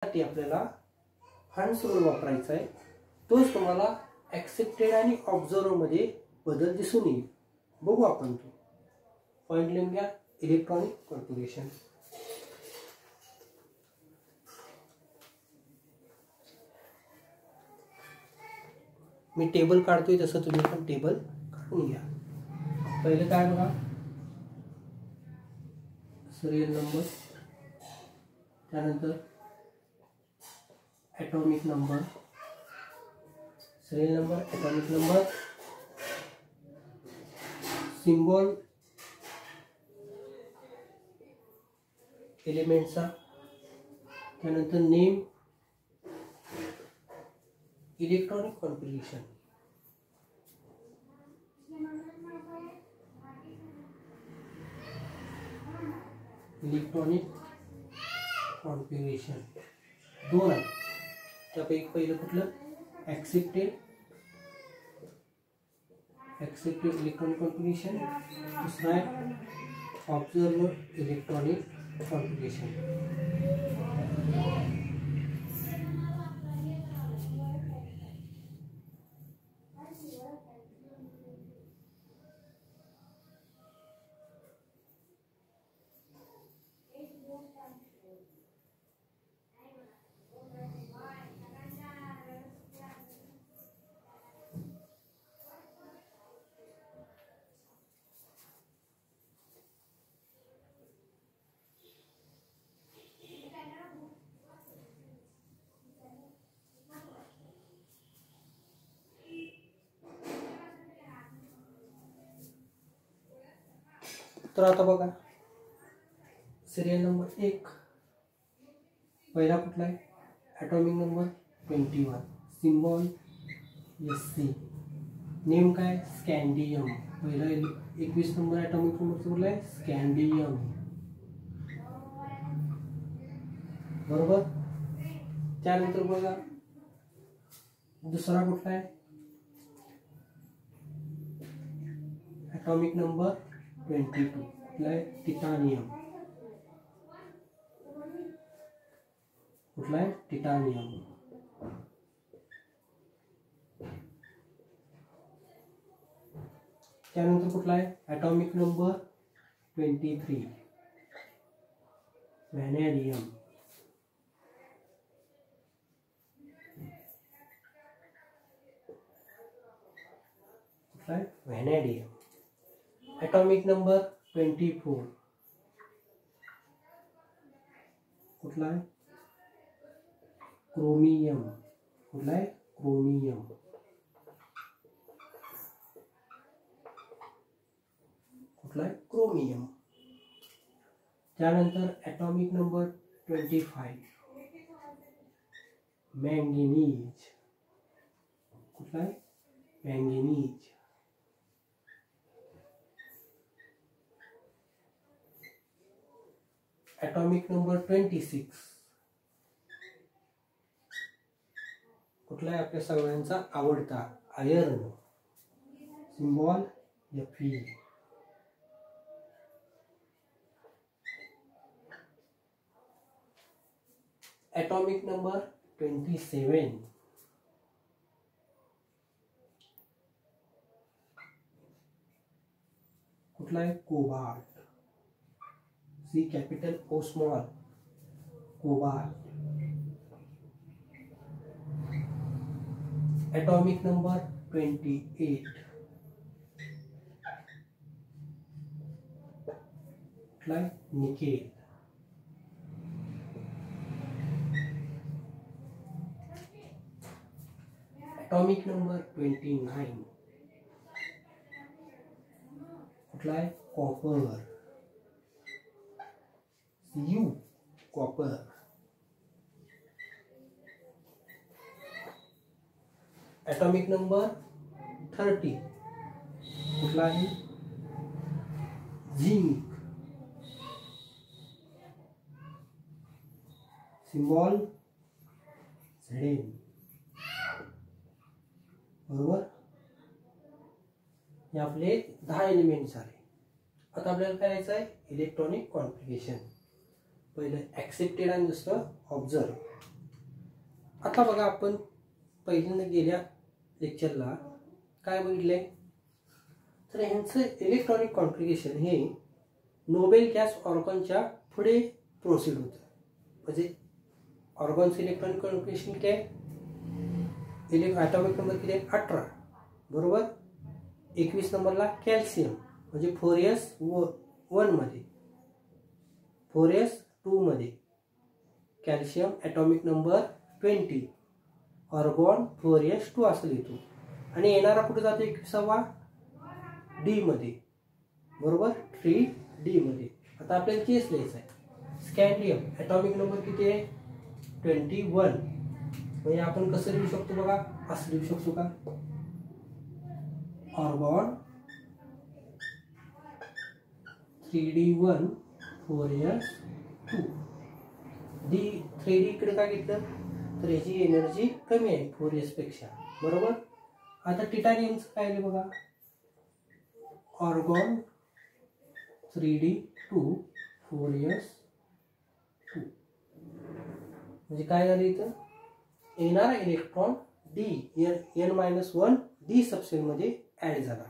साठी आपल्याला हंस रूल वापरायचा आहे. तोच तुम्हाला ॲक्सेप्टेड आणि ऑब्झर्व्ह मध्ये बदल दिसून येईल. बघू आपण तो पॉईंट लिहून घ्या. Electronic configuration. मी टेबल काढतोय तसं तुम्ही पण टेबल काढून घ्या. पहिले काय बघा, सिरियल नंबर, त्यानंतर atomic number, serial number, atomic number, symbol एलिमेंटचा, त्यानंतर name, electronic configuration. Electronic configuration दोन आहे. त्यापैकी पहिलं कुठलं, ॲक्सेप्टेड इलेक्ट्रॉनिक कॉन्फिगरेशन. दुसरा आहे ऑब्झर्व्ह इलेक्ट्रॉनिक कॉन्फिगरेशन. तर आता बघा, सिरियल नंबर 1 पहिला कुठला आहे, atomic number 21, symbol SC, name काय, स्कॅन्डियम. पहिला 21 नंबर ॲटॉमिक नंबर कुठला आहे, स्कॅन्डियम. बरोबर. त्यानंतर बघा दुसरा कुठला आहे, ॲटॉमिक नंबर 22 कुठला आहे, टिटानियम. कुठला आहे, टिटानियम. त्यानंतर कुठला आहे, ॲटॉमिक नंबर 23, व्हॅनेडियम. कुठला आहे, व्हॅनेडियम. ॲटॉमिक नंबर 24 कुठला आहे, क्रोमियम. कुठला आहे, क्रोमियम. कुठला आहे, क्रोमियम. त्यानंतर ॲटॉमिक नंबर 25, मॅंगनीज. कुठला आहे, मॅंगनीज. ॲटॉमिक नंबर 26 कुठला आहे, आपल्या सगळ्यांचा आवडता, iron. Symbol Fe. Atomic number 27 कुठला आहे, cobalt. C capital O small, cobalt. Atomic number 28 कुठला आहे, निकेल. एटॉमिक नंबर 29 कुठला आहे, copper. U copper. Atomic number 30 कुठला आहे, झिंक. Symbol Zn. बरोबर. हे आपले 10 एलिमेंट झाले. आता आपल्याला करायचं आहे इलेक्ट्रॉनिक कॉन्फिगरेशन. पहिलं ॲक्सेप्टेड आणि दुसरं ऑब्झर्व. आता बघा आपण पहिल्यांदा गेल्या लेक्चरला काय बघितले, तर ह्यांचं इलेक्ट्रॉनिक कॉन्फिगरेशन हे नोबेल गॅस ऑर्गॉनच्या पुढे प्रोसीड होतं. म्हणजे ऑर्गॉनचं इलेक्ट्रॉनिक कॉन्फिगरेशन किती आहे, ॲटॉमिक नंबर किती आहे 18 बरोबर. 21 नंबरला कॅल्शियम म्हणजे 4s1 मध्ये, 4s2 मध्ये calcium atomic number 20, argon 4s2 असं लिहितो. आणि येणारा कुठे जातो 21वा डी मध्ये बरोबर, 3D मध्ये. आता आपल्याला केस लिहायचा आहे. स्कॅन्डियम ॲटॉमिक नंबर किती आहे 21. म्हणजे आपण कसं लिहू शकतो बघा, असं लिहू शकतो का, ऑर्गॉन 3D1 4s2. 3D इकडे का घेतलं, तर याची एनर्जी कमी आहे 4s पेक्षा बरोबर. आता टिटॅनियमचं काय आहे बघा, ऑर्गॉन 3D2 4s2. म्हणजे काय झालं इथं, येणारा इलेक्ट्रॉन n-1 डी सबसेलमध्ये ऍड झाला.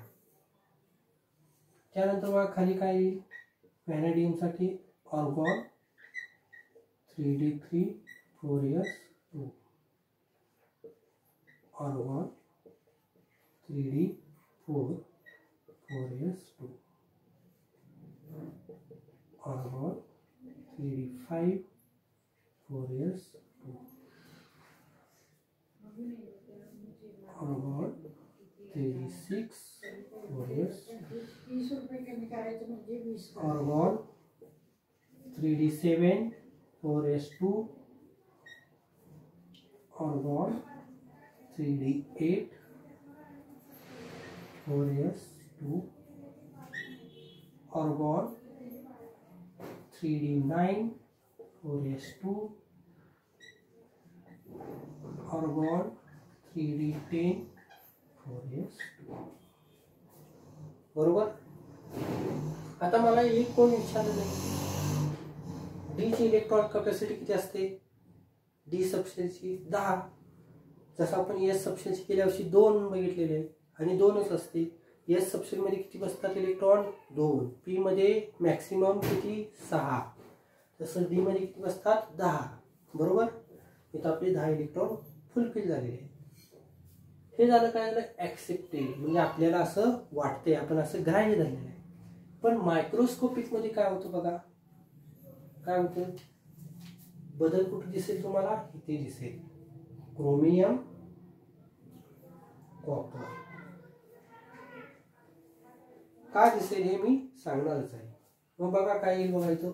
त्यानंतर बघा खाली काय येईल, व्हॅनेडियमसाठी argon 3D3 4s2, argon 3D4 4s2, argon 3D5 4s2, argon 3D6 4s2, argon 3D7 4s2, argon 3D8 4s2, argon 3D9 4s2, argon 3D10 4s2 बरोबर. आता मला एक कोण विचारलं नाही, डी ची इलेक्ट्रॉन कॅपॅसिटी किती असते, डी सबस्टेन्सची 10. जसं आपण एस सबस्टेन्स गेल्या वर्षी 2 बघितलेले आहे आणि 2च असते. एस सबस्टेन्स मध्ये किती बसतात इलेक्ट्रॉन 2, पी मध्ये मॅक्सिमम किती 6, तसं डी मध्ये किती बसतात 10 बरोबर. इथं आपले 10 इलेक्ट्रॉन फुलफिल झालेले आहे. हे झालं काय झालं ऍक्सेप्टेड, म्हणजे आपल्याला असं वाटतंय, आपण असं ग्राह्य धरलेलं आहे. पण मायक्रोस्कोपिक मध्ये काय होतं बघा, काय होतं, बदल कुठे दिसेल तुम्हाला, इथे दिसेल, क्रोमियम कॉपर. का दिसेल हे मी सांगणारच आहे. मग बघा काय येईल बघायचं,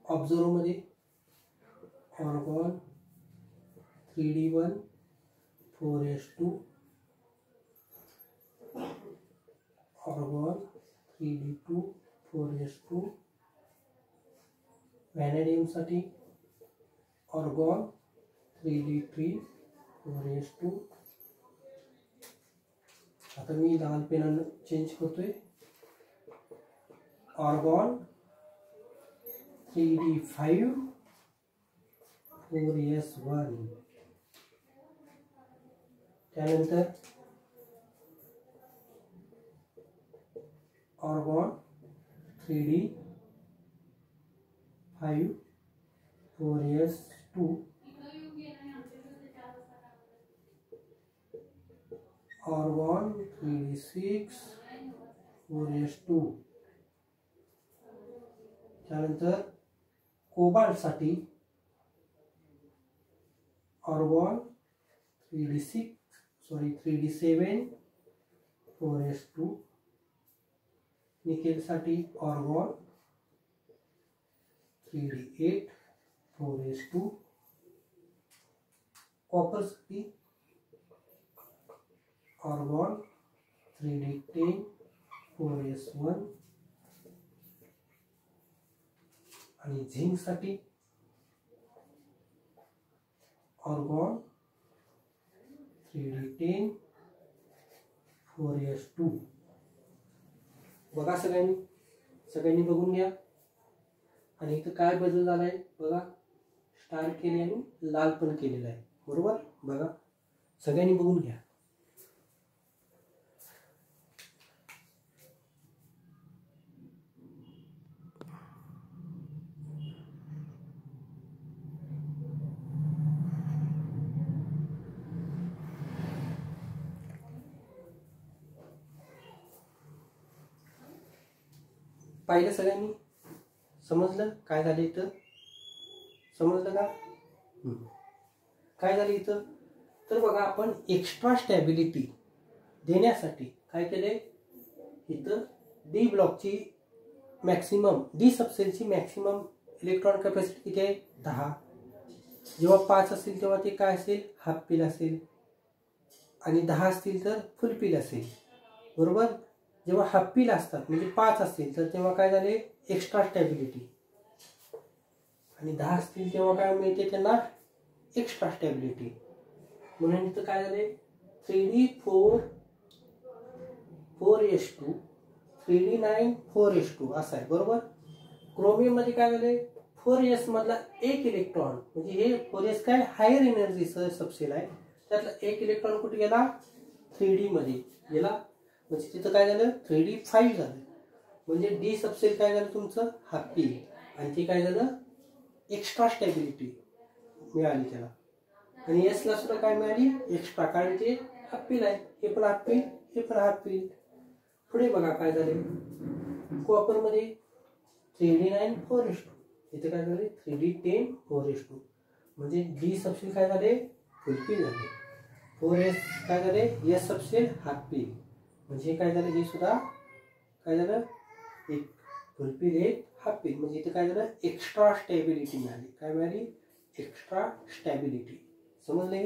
ऑब्झर्व मध्ये argon 3D1 4s2, argon 3D2 4s2, vanadium साठी ऑर्गॉन 3D3 4s2. आता मी लाल पेनानं चेंज करतोय, ऑर्गॉन 3D5 4s1. त्यानंतर argon 3D5 4s2, argon 3D6 4s2. त्यानंतर कोबाल्ट साठी ऑर्गॉन 3D7 4s2, निकेल साठी ऑर्गॉन 3D8 4s2, कॉपर साठी ऑर्गॉन 3D10 4s1 आणि झिंक साठी ऑर्गॉन 3D10 4s2. बघा सगळ्यांनी बघून घ्या. आणि इथं काय बदल झालाय बघा, स्टार केले आणि लाल पण केलेलं आहे, बरोबर. बघा सगळ्यांनी बघून घ्या. पाहिलं सगळ्यांनी, समजलं काय झालं इथं, समजलं का? काय झालं इथं, तर बघा आपण एक्स्ट्रा स्टॅबिलिटी देण्यासाठी काय केले, इथं डी ब्लॉकची मॅक्सिमम, डी सबसेलची मॅक्सिमम इलेक्ट्रॉन कॅपॅसिटी किती आहे, 10. जेव्हा 5 असेल तेव्हा ते काय असेल, हाफ पील असेल, आणि 10 असतील तर फुल पील असेल, बरोबर. जेव्हा हाफ पील असतात म्हणजे 5 असतील तर तेव्हा काय झाले, एक्स्ट्रा स्टॅबिलिटी, आणि 10 असतील तेव्हा काय मिळते त्यांना, एक्स्ट्रा स्टॅबिलिटी. म्हणून इथं काय झाले, 3D4 4s2 3D9 4s2 असं आहे, बरोबर. क्रोमियम मध्ये काय झाले, 4s मधला एक इलेक्ट्रॉन, म्हणजे हे 4s काय हायर एनर्जीचं सबसेल आहे, त्यातला एक इलेक्ट्रॉन कुठे गेला, 3D मध्ये गेला, म्हणजे तिथं काय झालं, 3D5 झालं. म्हणजे डी सबसेल काय झालं तुमचं, हाफ पील, आणि ते काय झालं, एक्स्ट्रा स्टॅबिलिटी मिळाली त्याला. आणि एस ला सुद्धा काय मिळाली, एक्स्ट्रा, कारण ते हाफ पील आहे, हे पण हाफ पील, हे पण हाफ पील. पुढे बघा काय झाले, कॉपर मध्ये 3D9 4s2, इथे काय झाले 3D10 4s2, म्हणजे डी सबसेल काय झाले, फुलपील झाले. 4s काय झाले, एस सबसेल हाफ पील, म्हणजे काय झालं, हे सुद्धा काय झालं, एक फुलपील एक हाफ पील, म्हणजे इथे काय झालं, एक्स्ट्रा स्टॅबिलिटी मिळाली. काय मिळाली, एक्स्ट्रा स्टॅबिलिटी. समजले.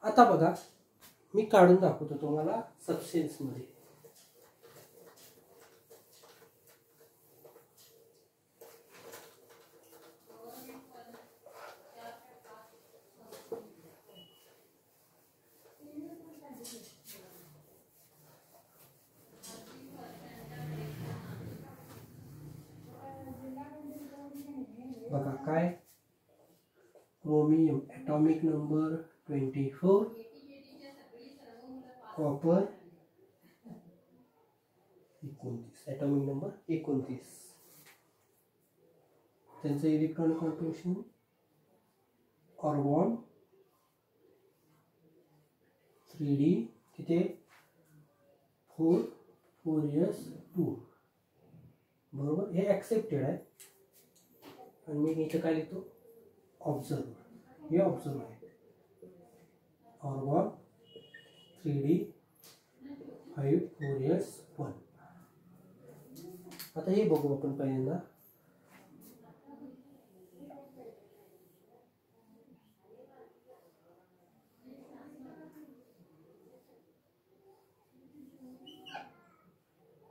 आता बघा मी काढून दाखवतो तुम्हाला सबसेल्स मध्ये. बघा काय, chromium atomic number 24, copper 29, atomic number 29. त्यांचं इलेक्ट्रॉनिक कॉन्फिगरेशन ऑर्गॉन 3D किती 4s2, बरोबर. हे ॲक्सेप्टेड आहे, आणि मी इथं काय लिहितो, ऑब्झर्व, हे ऑब्झर्व आहे, ऑर्गॉन 3D5 4s1. आता हे बघू आपण पहिल्यांदा.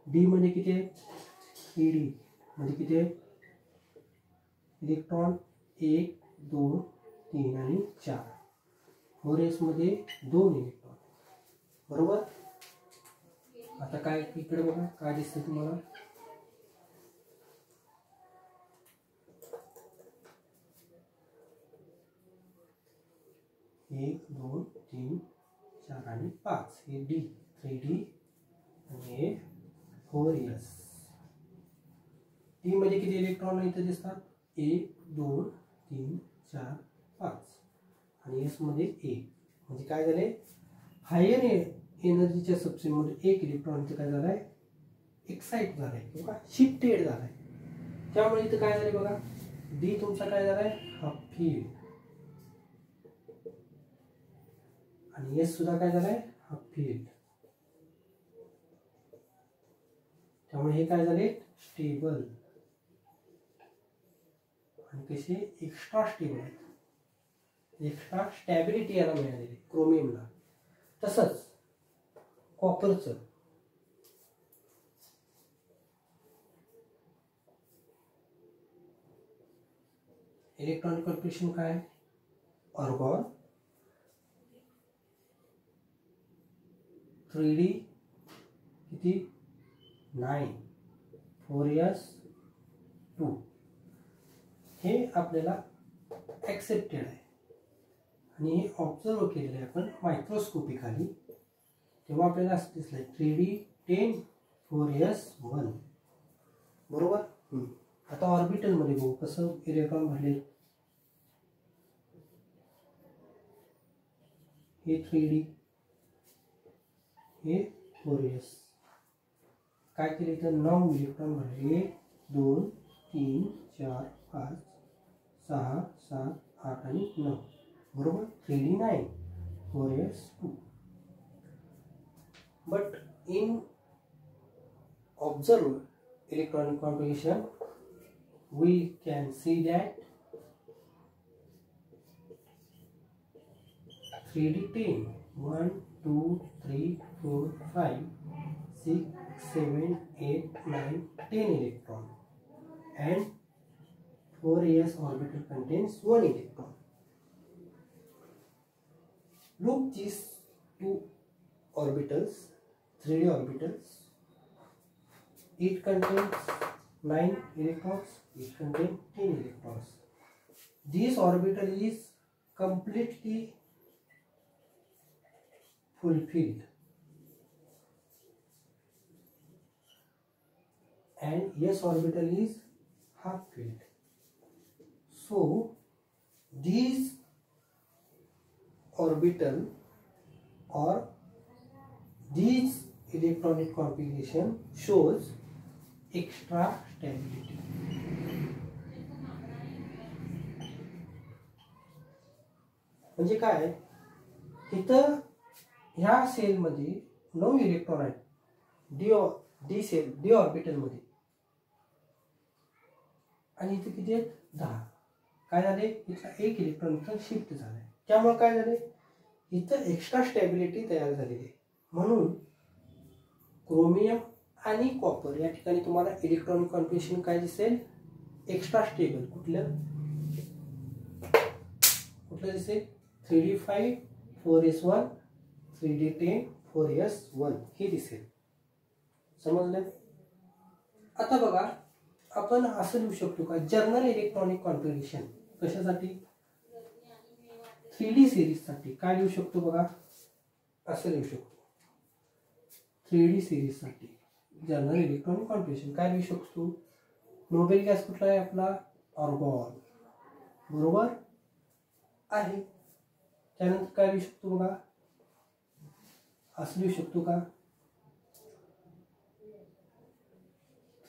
डी मध्ये किती आहे, 3D मध्ये किती आहे इलेक्ट्रॉन, 1 2 3 आणि 4. 4s मध्ये 2 इलेक्ट्रॉन, बरोबर. आता काय इकडे बघा काय दिसतं तुम्हाला, 1 2 3 4 आणि 5, हे डी 3D आणि हे 4s. डी मध्ये किती इलेक्ट्रॉन इथे दिसतात, 1 2 3 4 5, आणि एस मध्ये 1, म्हणजे काय झाले, हायर एनर्जीच्या सबसेलमध्ये एक इलेक्ट्रॉन इथे काय झालाय, एक्साइट झालाय किंवा शिफ्टेड झालाय. त्यामुळे इथं काय झाले बघा, डी तुमचा काय झालाय, हाफ फील्ड, आणि एस सुद्धा काय झालाय, हाफ फील्ड. त्यामुळे हे काय झाले, स्टेबल, आणि कसे एक्स्ट्रा स्टेबल आहेत, एक्स्ट्रा स्टॅबिलिटी याला मिळालेली क्रोमियमला. तसंच कॉपरचं इलेक्ट्रॉनिक कॉन्फिगरेशन काय, ऑर्गॉन 3D किती 9 4s2. हे आपल्याला ॲक्सेप्टेड आहे आणि हे ऑब्झर्व केलेलं आहे आपण मायक्रोस्कोपी खाली, तेव्हा आपल्याला असं दिसलंय 3D10 4s1 बरोबर. आता ऑर्बिटलमध्ये बघू कसं इलेक्ट्रॉन भरले. हे 3D, हे 4s. काय केले तर 9 इलेक्ट्रॉन भरले. 1 2 3 4 5 6 7 8 आणि 9 बरोबर. 3D9 4s2. But in observed electronic configuration, we can see that 3D10 1 2 3 4 5 6 7 8 9 10 electron and 4s orbital contains 1 electron. Look these two orbitals, 3D orbitals. It contains 9 electrons, it contains 10 electrons. This orbital is completely fulfilled and s orbital is half filled. So these orbital or these electronic configuration shows extra stability. म्हणजे काय, इथं ह्या सेलमध्ये 9 electron आहेत D sale D orbital मध्ये आणि इथे किती आहेत 10. काय झाले, इथला 1 इलेक्ट्रॉन इथं शिफ्ट झालाय, त्यामुळे काय झाले इथं एक्स्ट्रा स्टॅबिलिटी तयार झालेली आहे. म्हणून क्रोमियम आणि कॉपर या ठिकाणी तुम्हाला इलेक्ट्रॉनिक कॉन्फिगरेशन काय दिसेल, एक्स्ट्रा स्टेबल. कुठलं दिसेल 3D5 4s1 3D10 4s1 हे दिसेल. समजलं. आता बघा आपण असं लिहू शकतो का जर्नल इलेक्ट्रॉनिक कॉन्फिगरेशन कशासाठी 3D सिरीज साठी काय लिहू शकतो बघा, असं लिहू शकतो 3D सिरीज साठी जर्नल इलेक्ट्रॉनिक कॉन्फिगरेशन काय लिहू शकतो. नोबेल गॅस कुठला आहे आपला, ऑर्गॉन बरोबर आहे. त्यानंतर काय लिहू शकतो बघा, असं लिहू शकतो का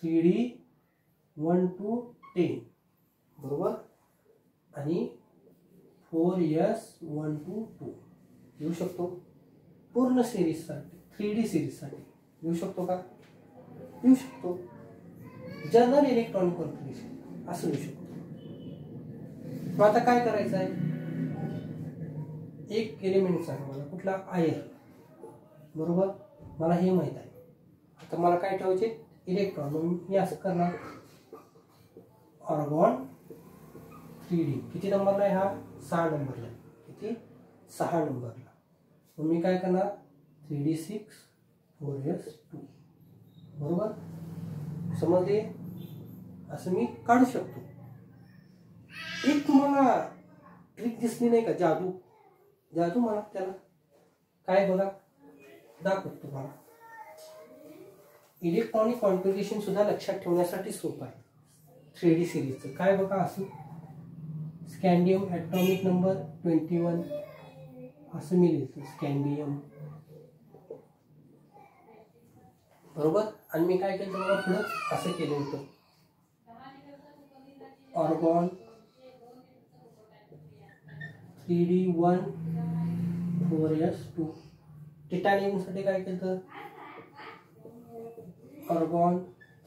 3D1 to 10 बरोबर आणि 4s1 to 2 लिहू शकतो. पूर्ण सिरीज साठी 3D सिरीज साठी लिहू शकतो का, लिहू शकतो. जर्नल इलेक्ट्रॉनिक कॉन्फिगरेशन असं लिहू शकतो. मग आता काय करायचं आहे, एक एलिमेंट सांगा मला कुठला, आयर बरोबर. मला हे माहित आहे. आता मला काय ठेवायचे इलेक्ट्रॉन, मी असं करणार ऑर्गॉन 3D किती नंबरला आहे, हा 6 नंबरला. किती 6 नंबरला. मग मी काय करणार 3D6 4s2 बरोबर. समजले. असं मी काढू शकतो. एक तुम्हाला ट्रिक दिसली नाही का, जादू मला त्याला काय बघा दाखवतो तुम्हाला. इलेक्ट्रॉनिक कॉन्फिगरेशन सुद्धा लक्षात ठेवण्यासाठी सोपं आहे 3D सिरीजचं. काय बघा असं स्कॅन्डियम ॲटॉमिक नंबर 21 असं मी लिहितो स्कॅन्डियम बरोबर. आणि मी काय केलं तुम्हाला पुढं असं केलं होतं ऑर्गॉन 3D1 4s2. टिटॅनियमसाठी काय केलं ऑर्गॉन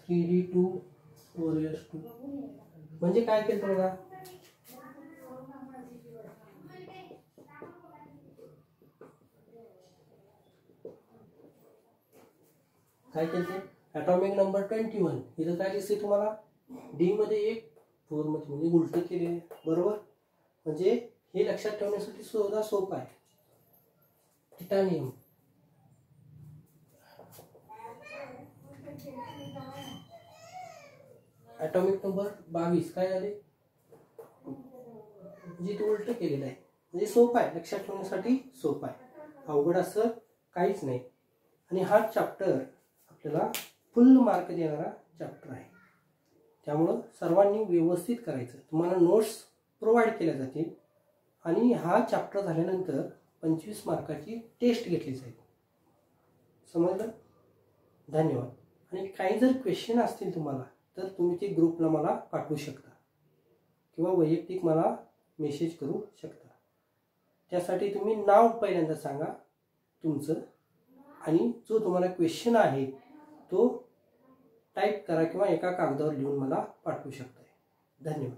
3D2 4s2. म्हणजे काय केलं बघा काय केलं ॲटॉमिक नंबर 21. इथं काय दिसते तुम्हाला डी मध्ये 1 4 मध्ये म्हणजे उलट केले बरोबर. म्हणजे हे लक्षात ठेवण्यासाठी सुद्धा सोपं आहे. टिटॅनियम ॲटॉमिक नंबर 22 काय झाले म्हणजे ते उलट केलेलं आहे. म्हणजे सोपं आहे, लक्षात ठेवण्यासाठी सोपं आहे, अवघड असं काहीच नाही. आणि हा चॅप्टर आपल्याला फुल मार्क देणारा चॅप्टर आहे. त्यामुळं सर्वांनी व्यवस्थित करायचं. तुम्हाला नोट्स प्रोव्हाइड केल्या जातील आणि हा चॅप्टर झाल्यानंतर 25 मार्काची टेस्ट घेतली जाईल. समजलं? धन्यवाद. आणि काही जर क्वेश्चन असतील तुम्हाला तर तुम्ही ते ग्रुपला मला पाठवू शकता किंवा वैयक्तिक मला मेसेज करू शकता. त्यासाठी तुम्ही नाव पहिल्यांदा सांगा तुमचं आणि जो तुम्हाला क्वेश्चन आहे तो टाईप करा किंवा एका कागदावर लिहून मला पाठवू शकता. धन्यवाद.